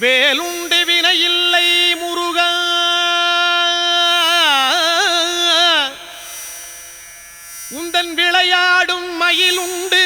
வேலுண்டு வினையில்லை முருகா, உந்தன் விளையாடும் மயிலுண்டு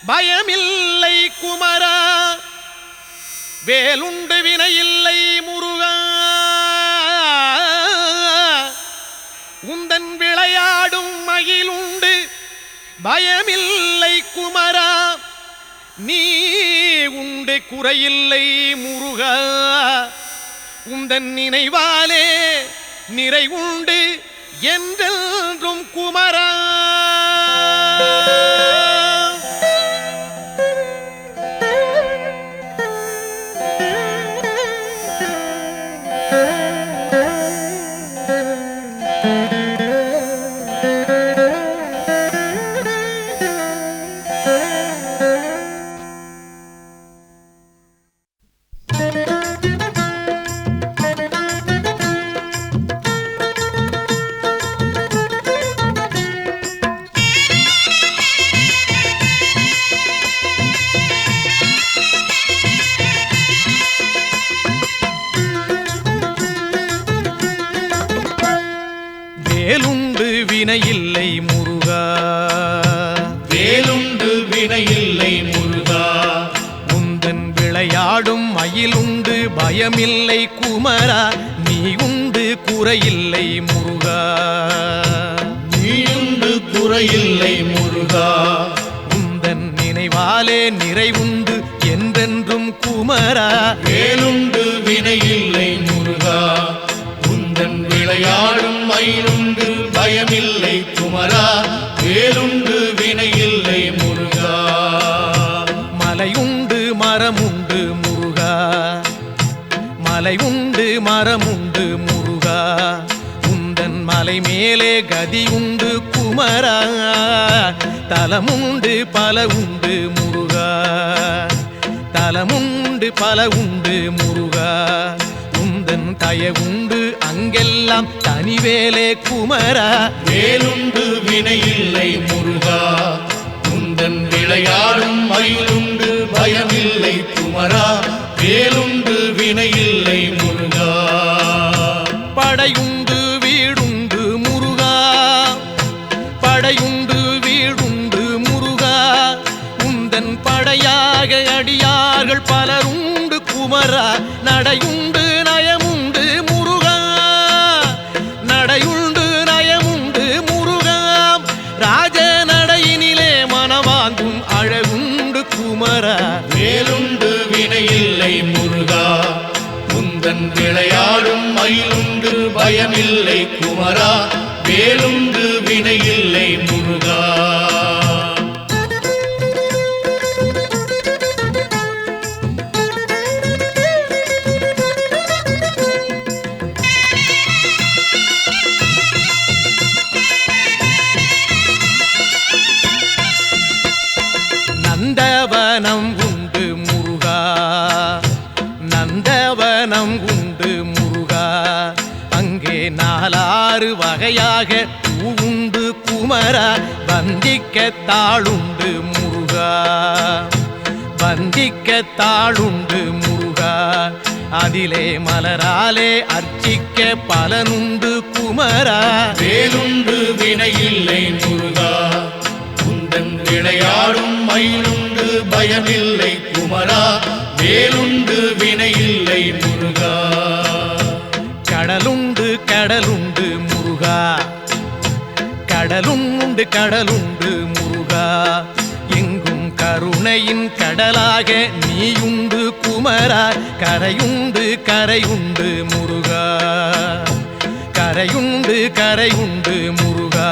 பயமில்லை குமரா. வேலுண்டு வினையில்லை முருகா, உந்தன் விளையாடும் மயிலுண்டு பயமில்லை குமரா. நீ உண்டு குறையில்லை முருகா, உந்தன் நினைவாலே நிறை உண்டு என்றென்றும் குமரா. வேலுண்டு வினையில்லை முருகா, வேலுண்டு வினையில்லை முருகா, உந்தன் விளையாடும் மயிலுண்டு பயமில்லை குமரா. நீ உண்டு குறையில்லை முருகா, நீயுண்டு குறையில்லை முருகா, உந்தன் நினைவாலே நிறைவுண்டு என்றென்றும் குமரா. வேலுண்டு வினையில்லை முருகா, உந்தன் விளையாடும் மயிலுண்டு பயமில்லை குமரா. வேலுண்டு வினையில்லை முருகா, மலையுண்டு மரமுண்டு முருகா, மலை உண்டு மரமுண்டு முருகா, உந்தன் மலை மேலே கதி உண்டு குமரா. தலமுண்டு பல உண்டு முருகா, தலமுண்டு பல உண்டு முருகா, உந்தன் தயவுண்டு அங்கெல்லாம் தனிவேலே குமரா. வேலுண்டு வினையில்லை முருகா, உந்தன் விளையாடும் மயிலுண்டு பயமில்லை குமரா. வேலுண்டு வினையில்லை முருகா, படையுண்டு வீடுண்டு முருகா, படையுண்டு வீடுண்டு முருகா, உந்தன் படையாக அடியார்கள் பலருண்டு குமரா. நடையுண்டு நயமுண்டு முருகா, நடையுண்டு நயமுண்டு முருகா, ராஜ நடையினிலே மனவாங்கும் அழகுண்டு குமரா. வேலுண்டு வினையில்லை முருகா, உந்தன் விளையாடும் மயிலுண்டு பயமில்லை குமரா. வேலுண்டு வினையில்லை முருகா, நந்தவனம் உண்டு முருகா, நந்தவனம் உண்டு முருகா, அங்கே நாலாறு வகையாக பூவுண்டு குமரா. வந்திக்க தாளுண்டு முருகா, வந்திக்க தாளுண்டு முருகா, அதிலே மலராலே அர்ச்சிக்க பலனுண்டு குமரா. வேலுண்டு வினையில்லை முருகா, உந்தன் விளையாடும் மயிலுண்டு பயமில்லை குமரா. வேலுண்டு வினையில்லை முருகா, கடலுண்டு கடலுண்டு முருகா, கடலுண்டு கடலுண்டு முருகா, எங்கும் கருணையின் கடலாக நீயுண்டு குமரா. கரையுண்டு கரையுண்டு முருகா, கரையுண்டு கரையுண்டு முருகா,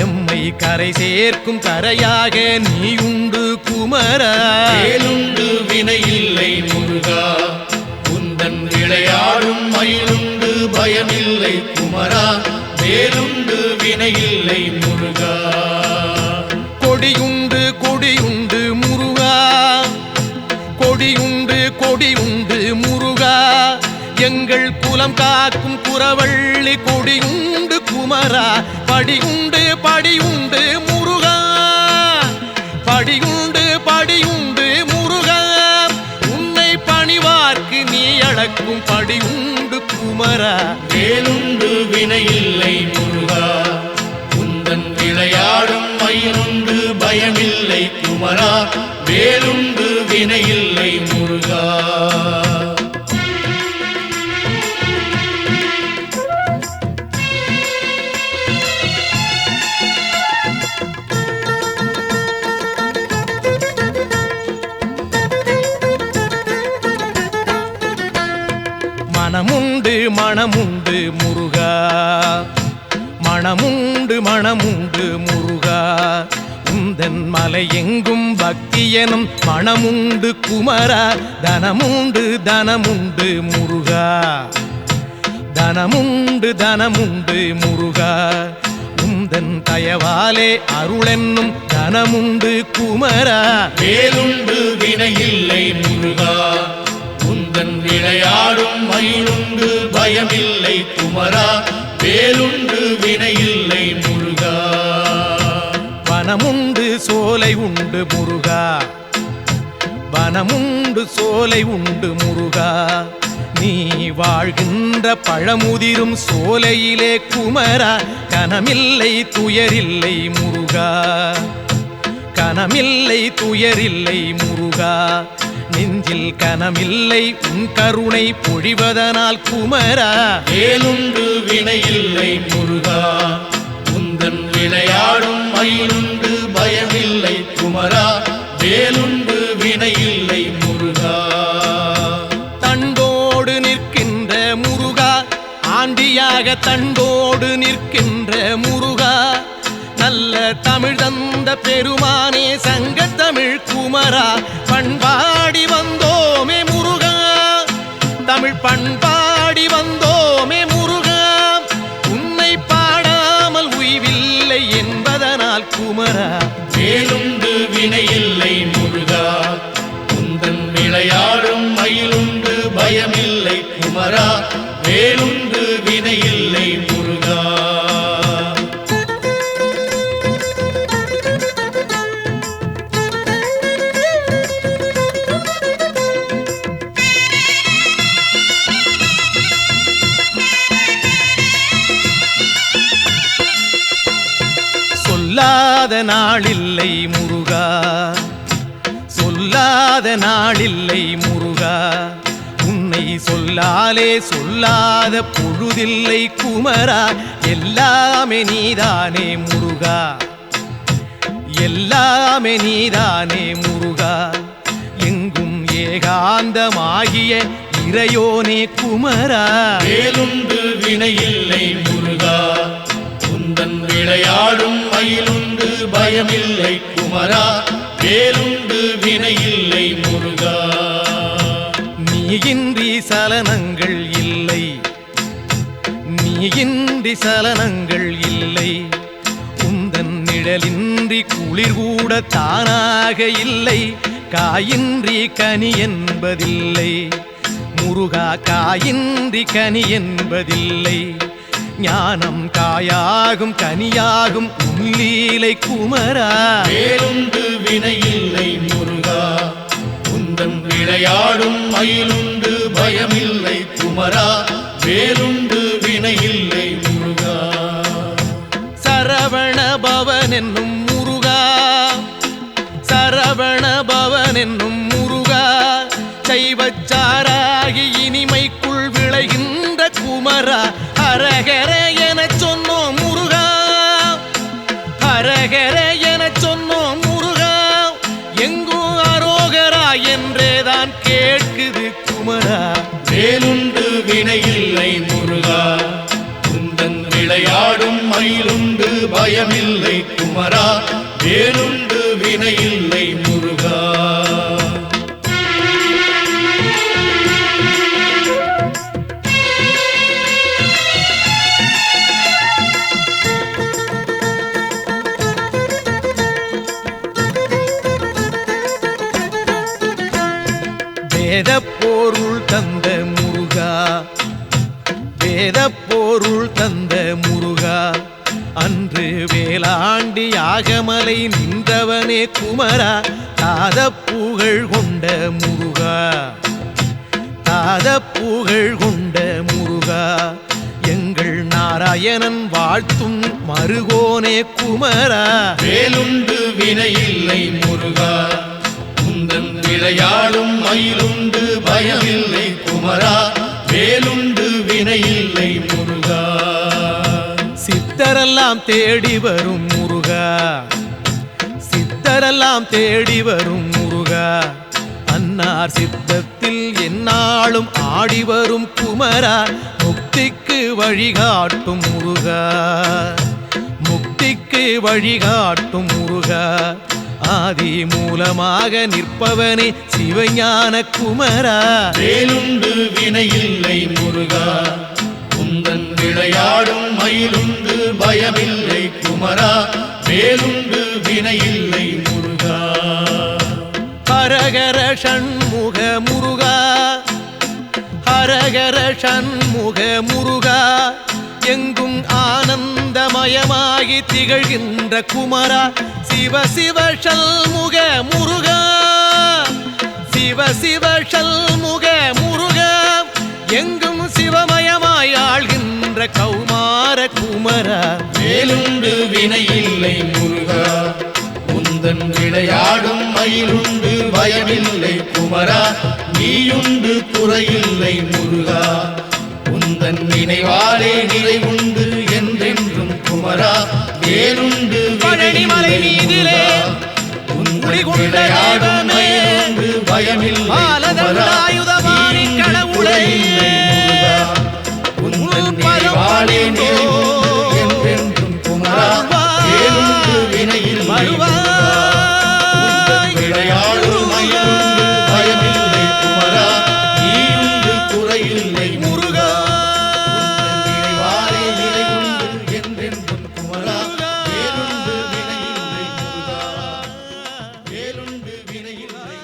எம்மை கரை சேர்க்கும் கரையாக நீயுண்டு குமரா. வேலுண்டு வினையில்லை முருகா, உந்தன் விளையாடும் மயிலுண்டு பயமில்லை குமரா. வேலுண்டு வினையில்லை முருகா, கொடியுண்டு கொடியுண்டு முருகா, கொடியுண்டு கொடியுண்டு முருகா, எங்கள் குலம் காக்கும் குறவள்ளி கொடியுண்டு குமரா. படியுண்டு படியுண்டு முருகா, படியுண்டு படியுண்டு முருகா, உன்னை பணிவார்க்கு காக்கும் படி உண்டு குமரா வேலுண்டு வினையில்லை முருகா உந்தன் விளையாடும் மயிலுண்டு பயமில்லை குமரா வேலுண்டு வினையில்லை முருகா மனமுண்டு மனமுண்டு முருகா மனமுண்டு மனமுண்டு முருகா உந்தன் மலை எங்கும் பக்தி எனும் மனமுண்டு குமரா தனமுண்டு தனமுண்டு முருகா தனமுண்டு தனமுண்டு முருகா உந்தன் தயவாலே அருளென்னும் தனமுண்டு குமரா வேலுண்டு வினையில்லை முருகா உந்தன் விளையாடும் மயிலுண்டு பயமில்லை குமரா வேலுண்டு வினையில்லை முருகா வனமுண்டு சோலை உண்டு முருகா வனமுண்டு சோலை உண்டு முருகா நீ வாழ்கின்ற பழமுதிரும் சோலையிலே குமரா கனமில்லை துயரில்லை முருகா கனமில்லை துயரில்லை முருகா நெஞ்சில் கனமில்லை உன் கருணை பொழிவதனால் குமரா வேலுண்டு வினையில்லை முருகா உந்தன் விளையாடும் மயிலுண்டு பயமில்லை குமரா வேலுண்டு வினையில்லை முருகா தண்டோடு நிற்கின்ற முருகா ஆண்டியாக தண்டோடு நிற்கின்ற முருகா நல்ல தமிழ் தந்த பெருமானே சங்க தமிழ் குமரா பண்பாடி வந்தோமே முருகா தமிழ் பண்பாடி வந்தோமே முருகா உன்னை பாடாமல் உய்வில்லை என்பதனால் குமரா வேலுண்டு வினையில்லை முருகா உந்தன் விளையாடும் மயிலுண்டு பயமில்லை குமரா வேலுண்டு வினையில்லை முருகா சொல்லாத நாளில்லை முருகா சொல்லாத நாளில்லை முருகா உன்னை சொல்லாலே சொல்லாத பொழுதில்லை குமரா எல்லாமே நீதானே முருகா எல்லாமே நீதானே முருகா எங்கும் ஏகாந்தமாகிய இறையோனே குமரா வேலுண்டு வினையில்லை முருகா உந்தன் விளையாடும் மயிலுண்டு பயமில்லை குமரா வேலுண்டு வினையில்லை முருகா நீயின்றி சலனங்கள் இல்லை நீயின்றி சலனங்கள் இல்லை உந்தன் நிழலின்றி குளிர் கூட தானாக இல்லை காயின்றி கனி என்பதில்லை முருகா காயின்றி கனி என்பதில்லை ஞானம் காயாகும் கனியாகும் உன்லீலை குமரா வேலுண்டு வினையில்லை முருகா உந்தன் விளையாடும் மயிலுண்டு பயமில்லை குமரா வேலுண்டு வினையில்லை முருகா சரவண பவன் என்னும் முருகா சரவண பவன் என்னும் முருகா சைவச்சாராகி இனிமைக்குள் விளைகின்ற குமரா ஹரஹர எனச் சொன்னோம் முருகா ஹரஹர எனச் சொன்னோம் முருகா எங்கும் அரோகரா என்றேதான் கேட்குது குமரா வேலுண்டு வினையில்லை முருகா உந்தன் விளையாடும் மயிலுண்டு பயமில்லை குமரா வேலுண்டு வினையில்லை முருகா வேதப்பொருள் தந்த முருகா வேதப்பொருள் தந்த முருகா அன்று வேளாண்டி யாகமலை நின்றவனே குமரா தாத புகழ் கொண்ட முருகா தாத தீராத புகழ் கொண்ட முருகா எங்கள் நாராயணன் வாழ்த்தும் மருகோனே குமரா வேலுண்டு வினையில்லை முருகா உந்தன் விளையாடும் மயிலுண்டு பயமில்லை குமரா வேலுண்டு வினையில்லை முருகா சித்தரெல்லாம் தேடி வரும் முருகா சித்தரெல்லாம் தேடி வரும் முருகா அன்னார் சித்தத்தில் எந்நாளும் ஆடி வரும் குமரா முக்திக்கு வழிகாட்டும் முருகா முக்திக்கு வழிகாட்டும் முருகா ஆதி மூலமாக நிற்பவனே சிவஞான குமரா வேலுண்டு வினையில்லை முருகா உந்தன் விளையாடும் மயிலுண்டு பயமில்லை குமரா வேலுண்டு வினையில்லை முருகா ஹரஹர ஷண்முக முருகா ஹரஹர ஷண்முக முருகா எங்கும் ஆனந்தமயமாகி திகழ்கின்ற குமரா சிவ சிவ ஷண்முக முருகா சிவ சிவ ஷண்முக முருகா எங்கும் சிவமயமாய் ஆள்கின்ற கௌமார குமரா வேலுண்டு வினையில்லை முருகா உந்தன் விளையாடும் மயிலுண்டு பயமில்லை குமரா நீயுண்டு குறையில்லை முருகா உந்தன் நினைவாலே நிறைவுண்டு என்றென்றும் குமரா வேலுண்டு பழனிமலை மீதிலே உந்தன் விளையாடும் மயிலுண்டு பயமில்லை குமரா நீயுண்டு குறையில்லை முருகா உந்தன் நினைவாலே நிறைவுண்டு என்றென்றும் குமரா வேலுண்டு வினையில்லை விளையாடும் மயிலுண்டு பயமில்லை குமரா நீயுண்டு குறையில்லை முருகா நினைவாலே நிறைவுண்டு என்றென்றும் குமரா வேலுண்டு வினையில்லை முருகா வேலுண்டு வினையில்லை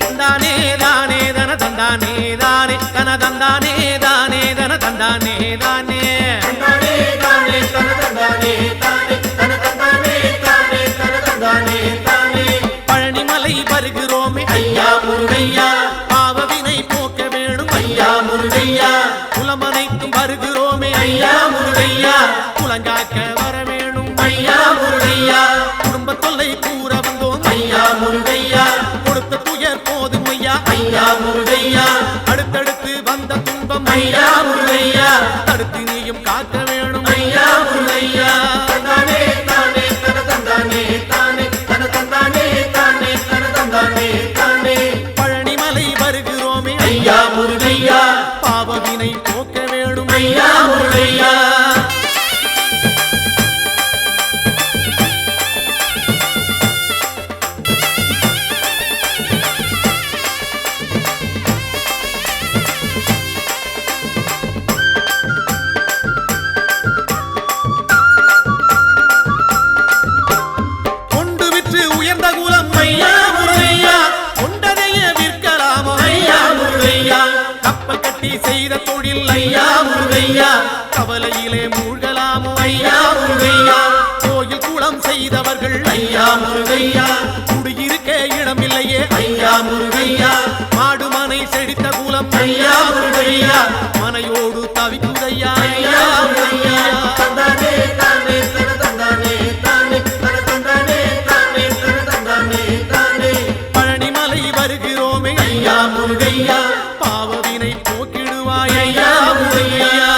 தந்தானே தானே தன தந்தானே தானே தன தந்தானே தானே தன தந்தானே தானே தந்தானே தானே தன தந்தானே தானே தன தந்தானே தானே தன தந்தானே தானே பழனிமலை வருகிறோமே ஐயா முருகையா பாவவினை போக்க வேணும் ஐயா முருகையா குலமனைக்கும் வருகிறோமே ஐயா முருகையா குலங்காக்க வர வேணும் ஐயா முருகையா குடும்ப தொல்லை கூற வந்தோம் ஐயா முருகையா கொடுத்த துயர் போதும் ஐயா ஐயா முருகையா அடுத்தடுத்து வந்த துன்பம் ஐயா முருகையா தடுத்து நீயும் காக்க வேணும் ஐயா முருகையா தந்தானே தானே தன தந்தானே தானே தன தந்தானே தானே தன தந்தானே தானே பழனிமலை வருகிறோமே ஐயா முருகையா பாவவினை போக்க வேணும் ஐயா முருகையா கொண்டு விற்று உயர்ந்த குலம் ஐயா முருகையா கொண்டதைய விற்கலாமோ ஐயா முருகையா கப்பல் கட்டி செய்த தொழில் ஐயா முருகையா கவலையிலே மூழ்கலாமோ ஐயா முருகையா கோயில் குளம் செய்தவர்கள் ஐயா முருகையா குடியிருக்க இடமில்லையே ஐயா முருகையா மாடுமனை செழித்த குலம் ஐயா முருகையா மனையோடு தவிக்குதையா ஐயா முருகையா தந்தானே தானே தன தந்தானே தானே தன தந்தானே தானே தன தந்தானே தானே பழனிமலை வருகிறோமே ஐயா முருகையா பாவவினை போக்கிடுவாய் ஐயா முருகையா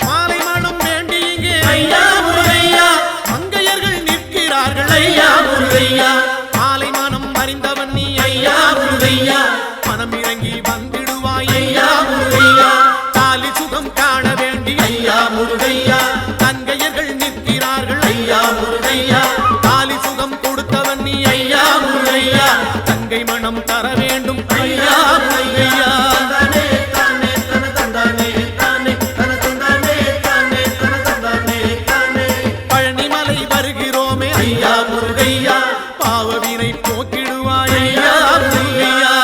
மாலை மனம் வேண்டி இங்கே ஐயா முருகையா மங்கையர்கள் நிற்கிறார்கள் ஐயா முருகையா மாலை மனம் அறிந்தவன் நீ ஐயா முருகையா மனம் இறங்கி வந்திடுவாய் ஐயா முருகையா தாலி சுகம் காண வேண்டி ஐயா முருகையா ஐயர்கள் நிற்கிறார்கள் ஐயா முருகையா தாலி சுகம் கொடுத்தவன் நீ ஐயா முருகையா தங்கை மனம் தர வேண்டும் ஐயா முருகையா தந்தானே தானே தன தந்தானே தானே தன தந்தானே தானே தன தந்தானே தானே பழனிமலை வருகிறோமே ஐயா முருகையா பாவவினை போக்கிடுவாய் ஐயா முருகையா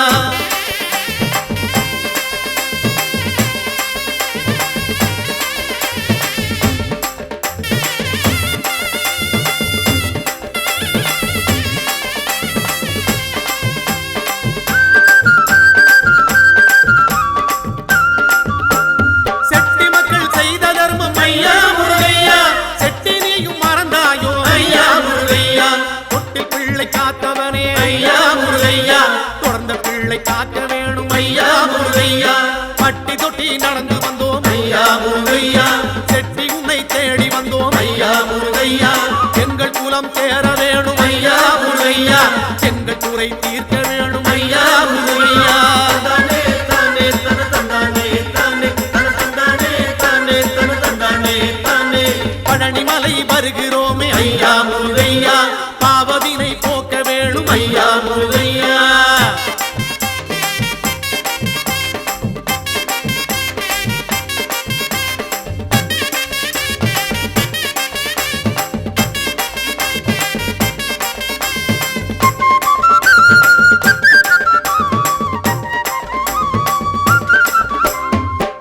செட்டி மக்கள் செய்த தர்மம் ஐயா முருகையா செட்டி நீயும் மறந்தாயோ ஐயா முருகையா தொட்டில் பிள்ளை காத்தவனே ஐயா முருகையா தொடர்ந்த பிள்ளை காக்க வேணும் ஐயா முருகையா பட்டி தொட்டி நடந்து வந்தோம் ஐயா முருகையா செட்டி உன்னை தேடி வந்தோம் ஐயா முருகையா எங்கள் குலம் சேர வேணும் ஐயா முருகையா எங்கள் குறை தீர்க்க வேணும் ஐயா முருகையா தந்தானே தானே தன தந்தானே தானே தன தந்தானே தானே தன தந்தானே தானே பழனிமலை வருகிறோமே ஐயா முருகையா பாவவினை போக்க வேணும் ஐயா முருகையா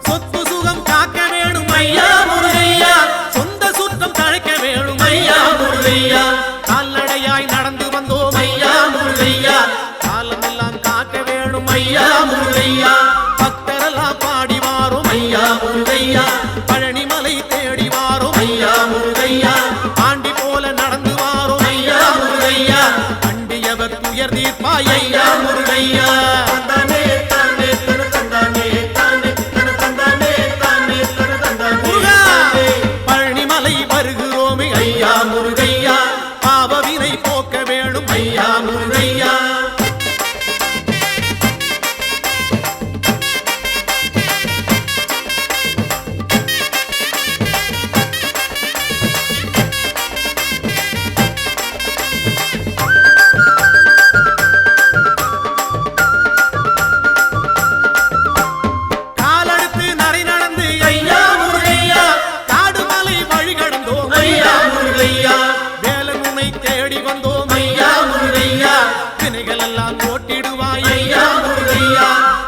சொத்து சுகம் காக்க வேணும் ஐயா முருகையா சொந்த சுத்தம் தழைக்க வேணும் ஐயா முருகையா கால்நடையாய் நடந்து வந்தோம் ஐயா முருகையா காலமெல்லாம் காக்க வேணும் ஐயா முருகையா பக்தரெல்லாம் பாடி வாரோம் ஐயா முருகையா பழனிமலை தேடி வாரோம் ஐயா முருகையா ஆண்டி போல நடந்து வாரோம் ஐயா முருகையா அண்டியவர் துயர் தீர்ப்பாய் ஐயா முருகையா தந்தானே தானே தன தந்தானே தானே தன தந்தானே தானே தன தந்தானே முருகா தானே பழனிமலை வருகிறோமே ஐயா முருகையா பாவவினை போக்க வேணும் ஐயா முருகையா காலெடுத்து நடை நடந்து ஐயா முருகையா காடு மலை வழி கடந்தோம் ஐயா முருகையா வேலன் உன்னை தேடி வந்தோம் ஐயா முருகையா வினைகள் எல்லாம் ஓட்டிடுவாய் ஐயா முருகையா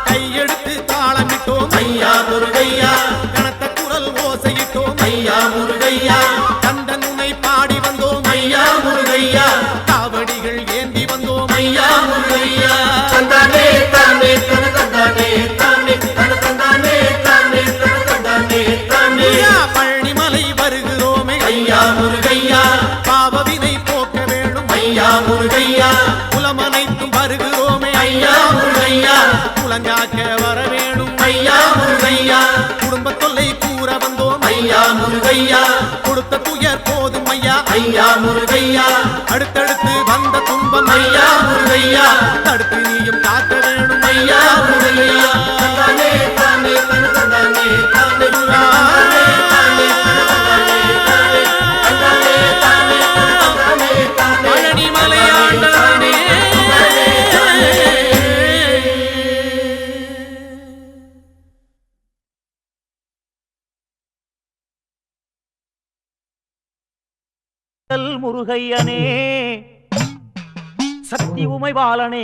கையெடுத்து தாளமிட்டோம் ஐயா முருகையா கனத்த குரல் ஓசையிட்டோம் ஐயா முருகையா கந்தன் உன்னை பாடி வந்தோம் ஐயா முருகையா காவடிகள் ஏந்தி வந்தோம் ஐயா முருகையா தந்தானே தானே தன தந்தானே தானே தன தந்தானே தானே தன தந்தானே தானே ஐயா பழனிமலை வருகிறோமே ஐயா முருகையா பாவவினை போக்க வேணும் ஐயா முருகையா குலமனைத்தும் வருகிறோமே ஐயா முருகையா குலங்காக்க வர வேணும் ஐயா முருகையா குடும்ப தொல்லை கூற வந்தோம் ஐயா முருகையா கொடுத்த துயர் போதும் ஐயா ஐயா முருகையா அடுத்தடுத்து வந்த துன்பம் ஐயா முருகையா தடுத்து நீயும் காக்க வேணும் ஐயா முருகையா தந்தானே தானே தன தந்தானே தானே தந்தானே தானே தன தந்தானே தானே தந்தானே தானே தன தந்தானே தானே பழனிமலை ஆண்டவனே முருகையனே சக்தி உமை பாலனே